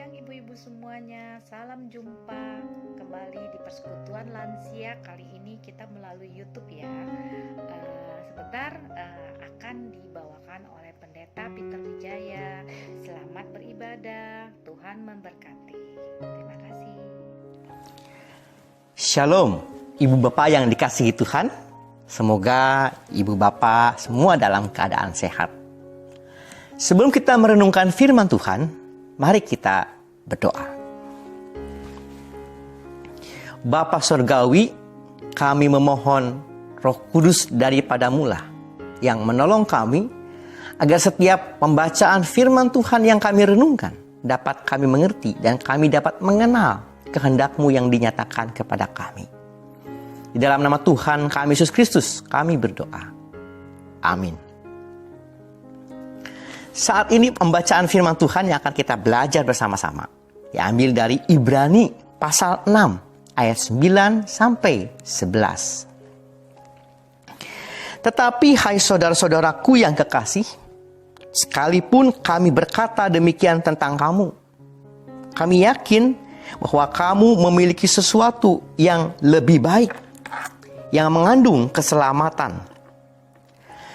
siang ibu-ibu semuanya, salam jumpa kembali di Persekutuan Lansia. Kali ini kita melalui YouTube ya. Sebentar akan dibawakan oleh Pendeta Peter Wijaya. Selamat beribadah, Tuhan memberkati. Terima kasih. Shalom, ibu bapak yang dikasihi Tuhan. Semoga ibu bapak semua dalam keadaan sehat. Sebelum kita merenungkan firman Tuhan, mari kita berdoa. Bapa Surgawi, kami memohon Roh Kudus daripadamu-lah yang menolong kami agar setiap pembacaan firman Tuhan yang kami renungkan dapat kami mengerti dan kami dapat mengenal kehendak-Mu yang dinyatakan kepada kami. Di dalam nama Tuhan kami Yesus Kristus kami berdoa. Amin. Saat ini pembacaan firman Tuhan yang akan kita belajar bersama-sama diambil dari Ibrani pasal 6 ayat 9 sampai 11. Tetapi hai saudara-saudaraku yang kekasih, sekalipun kami berkata demikian tentang kamu, kami yakin bahwa kamu memiliki sesuatu yang lebih baik, yang mengandung keselamatan.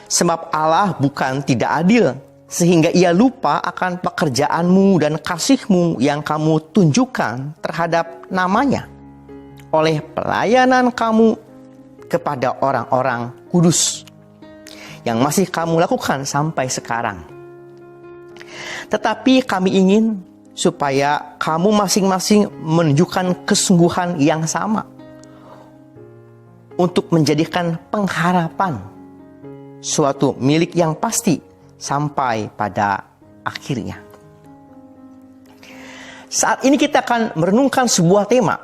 Sebab Allah bukan tidak adil, sehingga ia lupa akan pekerjaanmu dan kasihmu yang kamu tunjukkan terhadap namanya oleh pelayanan kamu kepada orang-orang kudus yang masih kamu lakukan sampai sekarang. Tetapi kami ingin supaya kamu masing-masing menunjukkan kesungguhan yang sama untuk menjadikan pengharapan suatu milik yang pasti sampai pada akhirnya. Saat ini kita akan merenungkan sebuah tema,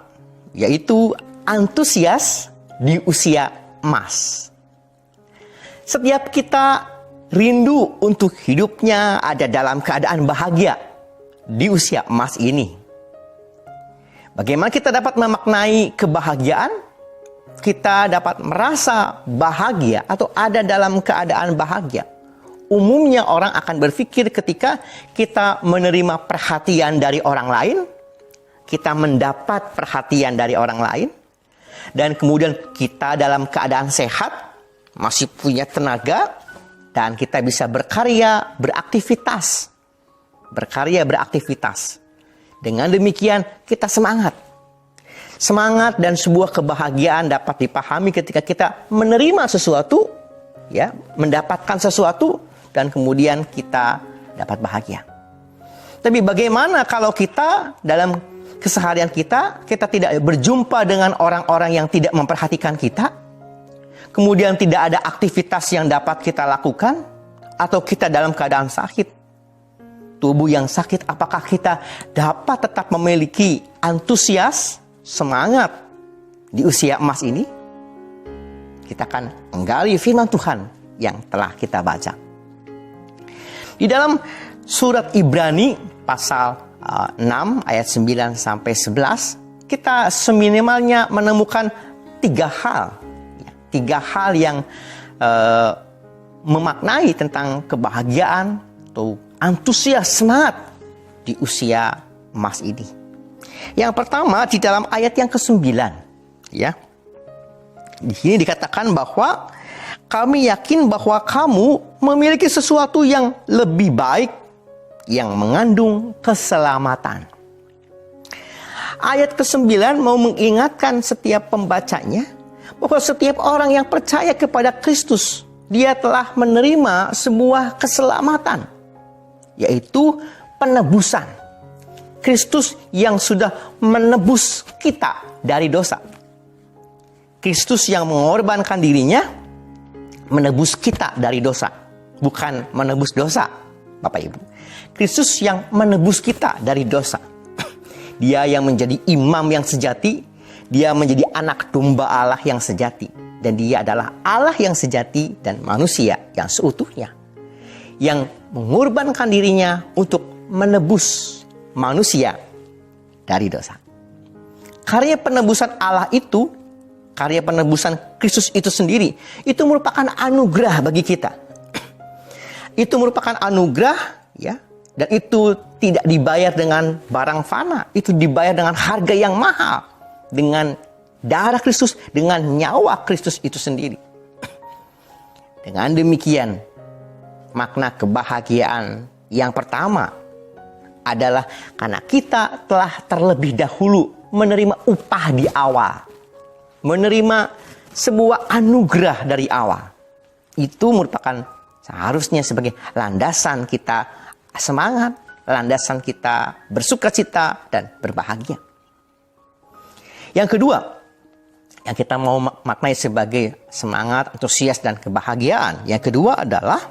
yaitu antusias di usia emas. Setiap kita rindu untuk hidupnya ada dalam keadaan bahagia di usia emas ini. Bagaimana kita dapat memaknai kebahagiaan? Kita dapat merasa bahagia atau ada dalam keadaan bahagia. Umumnya orang akan berpikir ketika kita menerima perhatian dari orang lain, kita mendapat perhatian dari orang lain, dan kemudian kita dalam keadaan sehat, masih punya tenaga, dan kita bisa berkarya, beraktivitas. Dengan demikian kita semangat. Semangat dan sebuah kebahagiaan dapat dipahami ketika kita menerima sesuatu, ya, mendapatkan sesuatu, dan kemudian kita dapat bahagia. Tapi bagaimana kalau kita dalam keseharian kita tidak berjumpa dengan orang-orang yang tidak memperhatikan kita, kemudian tidak ada aktivitas yang dapat kita lakukan, atau kita dalam keadaan sakit, tubuh yang sakit, apakah kita dapat tetap memiliki antusias, semangat di usia emas ini? Kita akan menggali firman Tuhan yang telah kita baca. Di dalam surat Ibrani pasal 6 ayat 9 sampai 11, kita seminimalnya menemukan tiga hal yang memaknai tentang kebahagiaan atau antusias semangat di usia emas ini. Yang pertama di dalam ayat yang ke-9, ya. Di sini dikatakan bahwa kami yakin bahwa kamu memiliki sesuatu yang lebih baik, yang mengandung keselamatan. Ayat ke-9 mau mengingatkan setiap pembacanya bahwa setiap orang yang percaya kepada Kristus, dia telah menerima sebuah keselamatan, yaitu penebusan. Kristus yang sudah menebus kita dari dosa. Kristus yang mengorbankan dirinya menebus kita dari dosa, bukan menebus dosa, Bapak Ibu. Kristus yang menebus kita dari dosa. Dia yang menjadi imam yang sejati, dia menjadi anak domba Allah yang sejati, dan dia adalah Allah yang sejati dan manusia yang seutuhnya, yang mengorbankan dirinya untuk menebus manusia dari dosa. Karya penebusan Allah itu, karya penebusan Kristus itu sendiri, itu merupakan anugerah bagi kita. Itu merupakan anugerah, ya, dan itu tidak dibayar dengan barang fana, itu dibayar dengan harga yang mahal, dengan darah Kristus, dengan nyawa Kristus itu sendiri. Dengan demikian, makna kebahagiaan yang pertama adalah karena kita telah terlebih dahulu menerima upah di awal. Menerima sebuah anugerah dari awal. Itu merupakan seharusnya sebagai landasan kita semangat, landasan kita bersukacita dan berbahagia. Yang kedua, yang kita mau maknai sebagai semangat, antusias, dan kebahagiaan. Yang kedua adalah,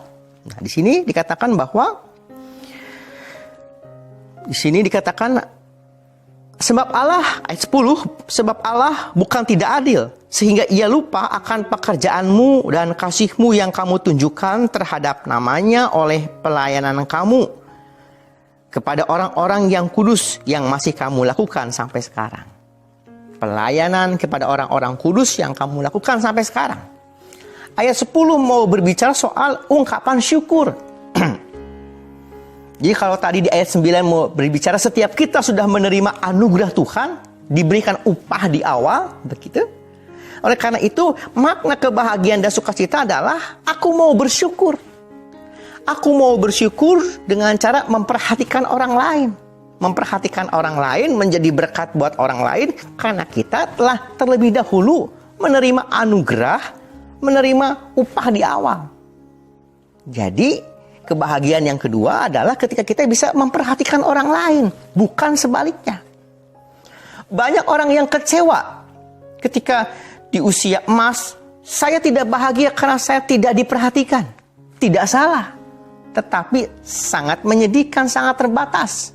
nah di sini dikatakan bahwa, sebab Allah, ayat 10, sebab Allah bukan tidak adil, sehingga ia lupa akan pekerjaanmu dan kasihmu yang kamu tunjukkan terhadap namanya oleh pelayanan kamu kepada orang-orang yang kudus yang masih kamu lakukan sampai sekarang. Pelayanan kepada orang-orang kudus yang kamu lakukan sampai sekarang. Ayat 10 mau berbicara soal ungkapan syukur. Jadi kalau tadi di ayat 9 mau berbicara setiap kita sudah menerima anugerah Tuhan, diberikan upah di awal, begitu. Oleh karena itu, makna kebahagiaan dan sukacita adalah aku mau bersyukur. Aku mau bersyukur dengan cara memperhatikan orang lain. Memperhatikan orang lain, menjadi berkat buat orang lain, karena kita telah terlebih dahulu menerima anugerah, menerima upah di awal. Jadi, kebahagiaan yang kedua adalah ketika kita bisa memperhatikan orang lain, bukan sebaliknya. Banyak orang yang kecewa ketika di usia emas, saya tidak bahagia karena saya tidak diperhatikan. Tidak salah, tetapi sangat menyedihkan, sangat terbatas.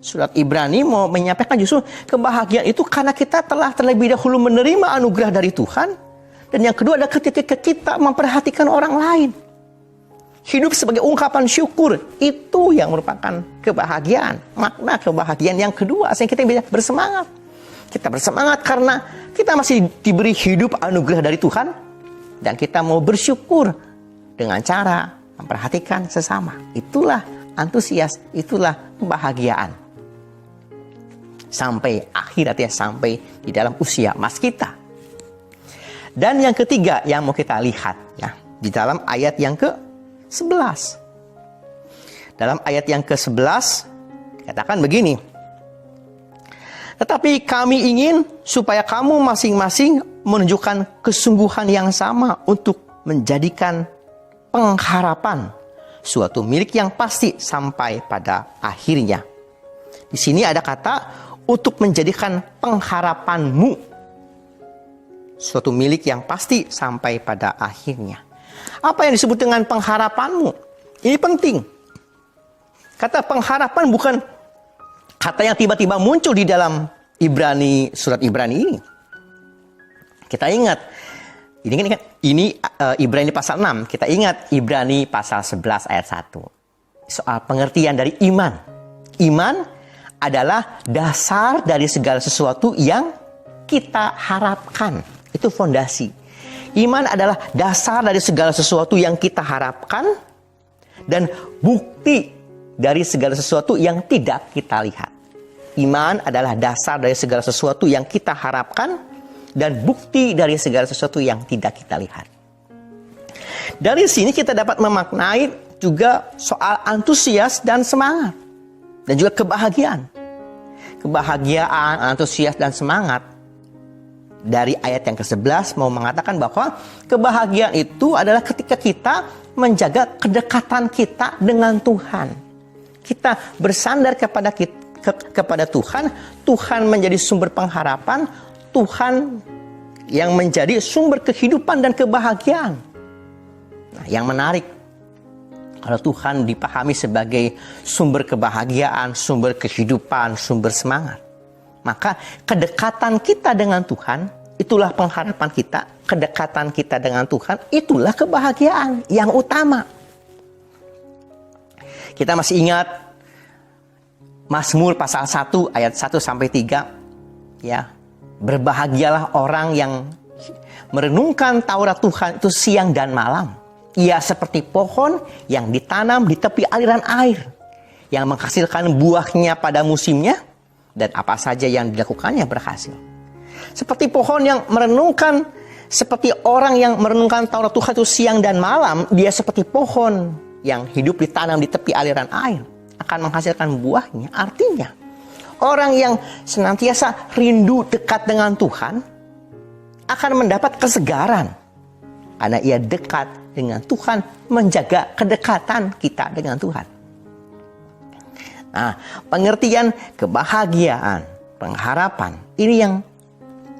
Surat Ibrani mau menyampaikan justru kebahagiaan itu karena kita telah terlebih dahulu menerima anugerah dari Tuhan. Dan yang kedua adalah ketika kita memperhatikan orang lain. Hidup sebagai ungkapan syukur, itu yang merupakan kebahagiaan. Makna kebahagiaan yang kedua, sehingga kita bisa bersemangat. Kita bersemangat karena kita masih diberi hidup anugerah dari Tuhan. Dan kita mau bersyukur dengan cara memperhatikan sesama. Itulah antusias, itulah kebahagiaan. Sampai akhir, artinya sampai di dalam usia emas kita. Dan yang ketiga yang mau kita lihat, ya, di dalam ayat yang ke-11. Dalam ayat yang ke-11 dikatakan begini. Tetapi kami ingin supaya kamu masing-masing menunjukkan kesungguhan yang sama untuk menjadikan pengharapan suatu milik yang pasti sampai pada akhirnya. Di sini ada kata untuk menjadikan pengharapanmu suatu milik yang pasti sampai pada akhirnya. Apa yang disebut dengan pengharapanmu? Ini penting. Kata pengharapan bukan kata yang tiba-tiba muncul di dalam surat Ibrani ini. Kita ingat, ini Ibrani pasal 6. Kita ingat Ibrani pasal 11 ayat 1. Soal pengertian dari iman. Iman adalah dasar dari segala sesuatu yang kita harapkan. Itu fondasi. Iman adalah dasar dari segala sesuatu yang kita harapkan dan bukti dari segala sesuatu yang tidak kita lihat. Iman adalah dasar dari segala sesuatu yang kita harapkan dan bukti dari segala sesuatu yang tidak kita lihat. Dari sini kita dapat memaknai juga soal antusias dan semangat. Dan juga kebahagiaan. Kebahagiaan, antusias, dan semangat. Dari ayat yang ke-11 mau mengatakan bahwa kebahagiaan itu adalah ketika kita menjaga kedekatan kita dengan Tuhan. Kita bersandar kepada Tuhan. Tuhan menjadi sumber pengharapan. Tuhan yang menjadi sumber kehidupan dan kebahagiaan. Nah, yang menarik, kalau Tuhan dipahami sebagai sumber kebahagiaan, sumber kehidupan, sumber semangat, maka kedekatan kita dengan Tuhan, itulah pengharapan kita. Kedekatan kita dengan Tuhan, itulah kebahagiaan yang utama. Kita masih ingat Mazmur pasal 1 ayat 1-3. Ya, berbahagialah orang yang merenungkan Taurat Tuhan itu siang dan malam. Ia seperti pohon yang ditanam di tepi aliran air, yang menghasilkan buahnya pada musimnya, dan apa saja yang dilakukannya berhasil. Seperti pohon yang merenungkan, seperti orang yang merenungkan Taurat Tuhan itu siang dan malam, dia seperti pohon yang hidup ditanam di tepi aliran air, akan menghasilkan buahnya. Artinya, orang yang senantiasa rindu dekat dengan Tuhan akan mendapat kesegaran, karena ia dekat dengan Tuhan, menjaga kedekatan kita dengan Tuhan. Nah, pengertian kebahagiaan, pengharapan, ini yang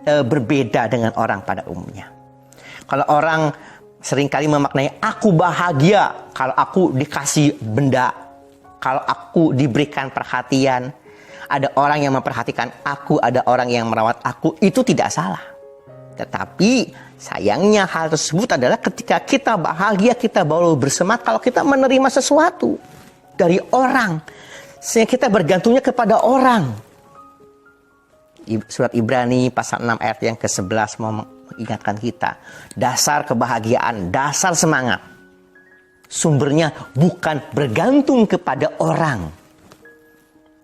berbeda dengan orang pada umumnya. Kalau orang seringkali memaknai aku bahagia kalau aku dikasih benda, kalau aku diberikan perhatian, ada orang yang memperhatikan aku, ada orang yang merawat aku, itu tidak salah. Tetapi sayangnya hal tersebut adalah ketika kita bahagia, kita baru bersemangat kalau kita menerima sesuatu dari orang, sehingga kita bergantungnya kepada orang. Surat Ibrani pasal 6 ayat yang ke-11 mau mengingatkan kita, dasar kebahagiaan, dasar semangat, sumbernya bukan bergantung kepada orang,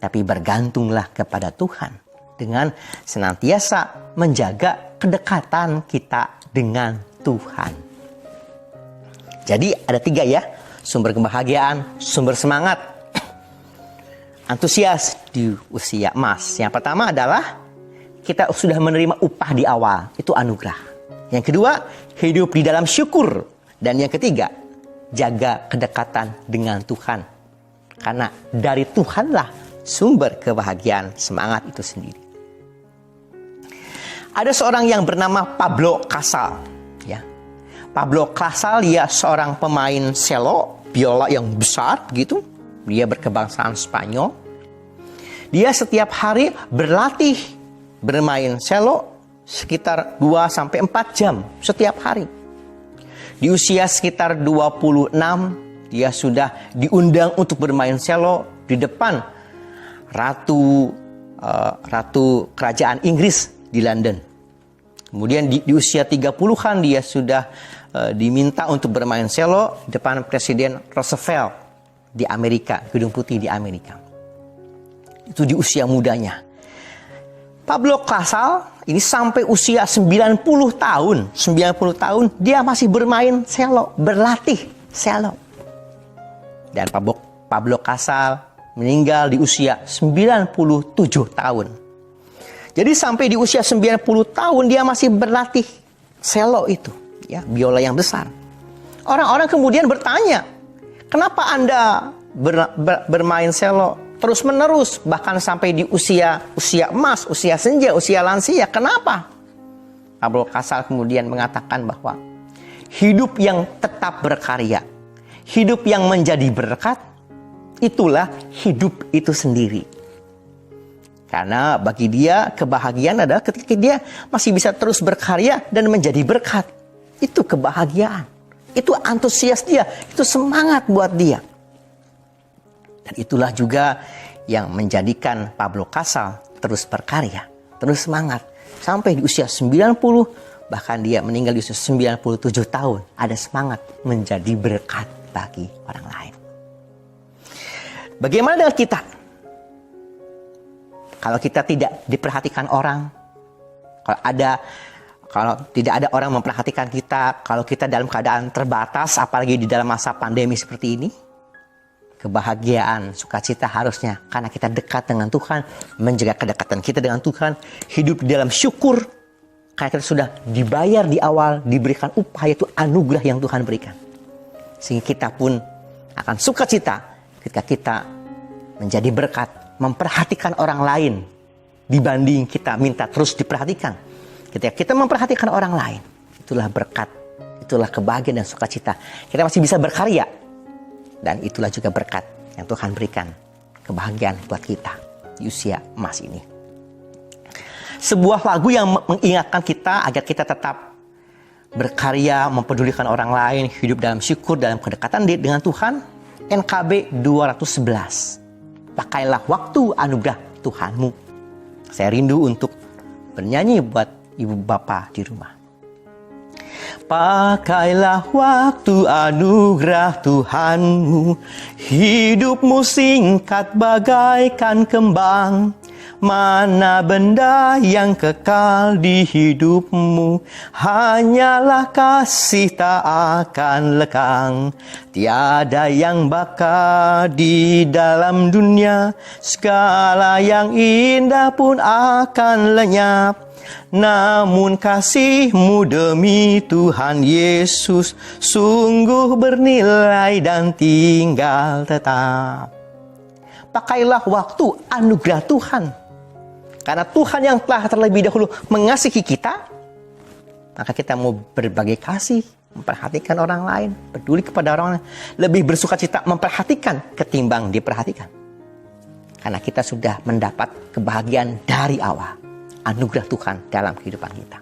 tapi bergantunglah kepada Tuhan dengan senantiasa menjaga kedekatan kita dengan Tuhan. Jadi ada 3 ya, sumber kebahagiaan, sumber semangat, antusias di usia emas. Yang pertama adalah kita sudah menerima upah di awal, itu anugerah. Yang kedua, hidup di dalam syukur. Dan yang ketiga, jaga kedekatan dengan Tuhan. Karena dari Tuhanlah sumber kebahagiaan, semangat itu sendiri. Ada seorang yang bernama Pablo Casals. Ya. Pablo Casals dia seorang pemain cello, biola yang besar gitu. Dia berkebangsaan Spanyol. Dia setiap hari berlatih bermain cello sekitar 2-4 jam setiap hari. Di usia sekitar 26, dia sudah diundang untuk bermain cello di depan ratu kerajaan Inggris di London. Kemudian di usia 30-an dia sudah diminta untuk bermain cello di depan Presiden Roosevelt di Amerika, Gedung Putih di Amerika. Itu di usia mudanya. Pablo Casals ini sampai usia 90 tahun dia masih bermain cello, berlatih cello. Dan Pablo Casals meninggal di usia 97 tahun. Jadi sampai di usia 90 tahun dia masih berlatih cello itu, ya, biola yang besar. Orang-orang kemudian bertanya, "Kenapa Anda bermain cello terus-menerus, bahkan sampai di usia emas, usia senja, usia lansia? Kenapa?" Pablo Casals kemudian mengatakan bahwa hidup yang tetap berkarya, hidup yang menjadi berkat, itulah hidup itu sendiri. Karena bagi dia kebahagiaan adalah ketika dia masih bisa terus berkarya dan menjadi berkat. Itu kebahagiaan, itu antusias dia, itu semangat buat dia. Dan itulah juga yang menjadikan Pablo Casals terus berkarya, terus semangat. Sampai di usia 90, bahkan dia meninggal di usia 97 tahun. Ada semangat menjadi berkat bagi orang lain. Bagaimana dengan kita? Kalau kita tidak diperhatikan orang, kalau tidak ada orang memperhatikan kita, kalau kita dalam keadaan terbatas, apalagi di dalam masa pandemi seperti ini, kebahagiaan, sukacita harusnya karena kita dekat dengan Tuhan, menjaga kedekatan kita dengan Tuhan, hidup di dalam syukur karena kita sudah dibayar di awal, diberikan upah, yaitu anugerah yang Tuhan berikan. Sehingga kita pun akan sukacita ketika kita menjadi berkat, memperhatikan orang lain dibanding kita minta terus diperhatikan. Ketika kita memperhatikan orang lain, itulah berkat, itulah kebahagiaan dan sukacita. Kita masih bisa berkarya. Dan itulah juga berkat yang Tuhan berikan, kebahagiaan buat kita di usia emas ini. Sebuah lagu yang mengingatkan kita agar kita tetap berkarya, mempedulikan orang lain, hidup dalam syukur, dalam kedekatan dengan Tuhan. NKB 211. Pakailah waktu anugerah Tuhanmu. Saya rindu untuk bernyanyi buat ibu bapak di rumah. Pakailah waktu anugerah Tuhanmu. Hidupmu singkat bagaikan kembang. Mana benda yang kekal di hidupmu? Hanyalah kasih tak akan lekang. Tiada yang bakal di dalam dunia. Segala yang indah pun akan lenyap. Namun kasih-Mu demi Tuhan Yesus sungguh bernilai dan tinggal tetap. Pakailah waktu anugerah Tuhan. Karena Tuhan yang telah terlebih dahulu mengasihi kita, maka kita mau berbagi kasih, memperhatikan orang lain, peduli kepada orang lain, lebih bersukacita memperhatikan ketimbang diperhatikan. Karena kita sudah mendapat kebahagiaan dari awal, anugerah Tuhan dalam kehidupan kita.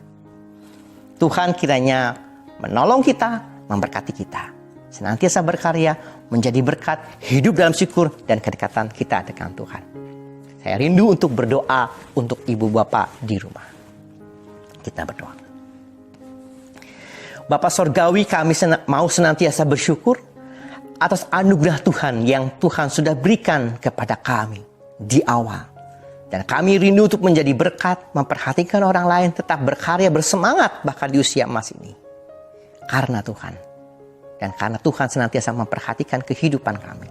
Tuhan kiranya menolong kita, memberkati kita, senantiasa berkarya, menjadi berkat, hidup dalam syukur dan kedekatan kita dengan Tuhan. Saya rindu untuk berdoa untuk ibu bapak di rumah. Kita berdoa. Bapa Sorgawi, kami mau senantiasa bersyukur atas anugerah Tuhan yang Tuhan sudah berikan kepada kami di awal. Dan kami rindu untuk menjadi berkat, memperhatikan orang lain, tetap berkarya, bersemangat bahkan di usia emas ini. Karena Tuhan. Dan karena Tuhan senantiasa memperhatikan kehidupan kami.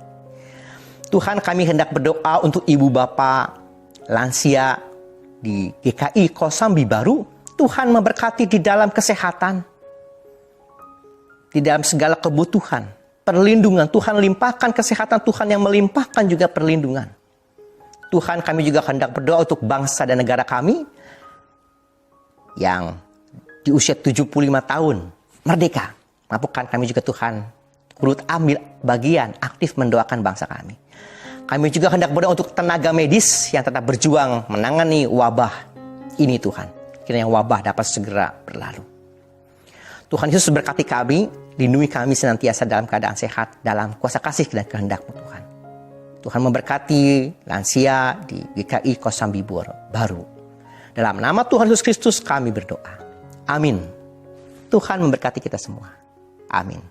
Tuhan, kami hendak berdoa untuk ibu bapak lansia di GKI Kosambi Baru. Tuhan memberkati di dalam kesehatan, di dalam segala kebutuhan, perlindungan. Tuhan limpahkan kesehatan, Tuhan yang melimpahkan juga perlindungan. Tuhan, kami juga hendak berdoa untuk bangsa dan negara kami yang di usia 75 tahun merdeka. Mampukan kami juga Tuhan turut ambil bagian aktif mendoakan bangsa kami. Kami juga hendak berdoa untuk tenaga medis yang tetap berjuang menangani wabah ini Tuhan. Kiranya wabah dapat segera berlalu. Tuhan Yesus berkati kami, lindungi kami senantiasa dalam keadaan sehat, dalam kuasa kasih dan kehendak-Mu Tuhan. Tuhan memberkati lansia di GKI Kosambi Baru. Dalam nama Tuhan Yesus Kristus kami berdoa. Amin. Tuhan memberkati kita semua. Amin.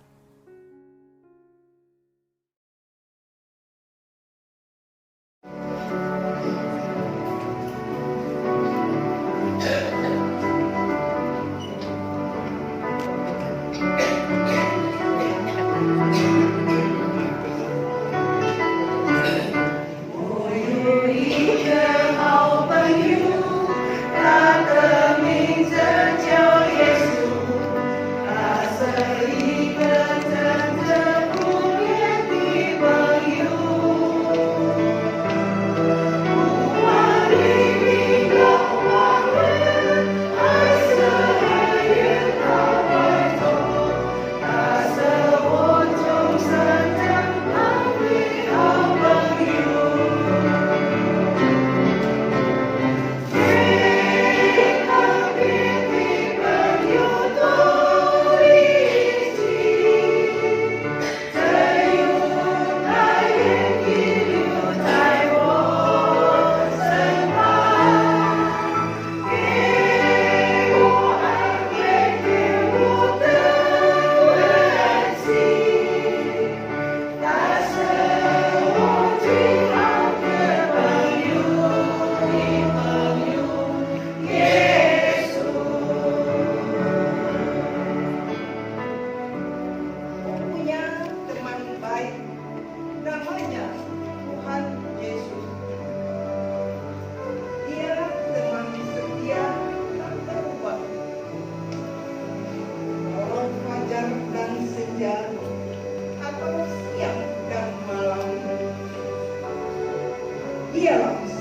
Dialah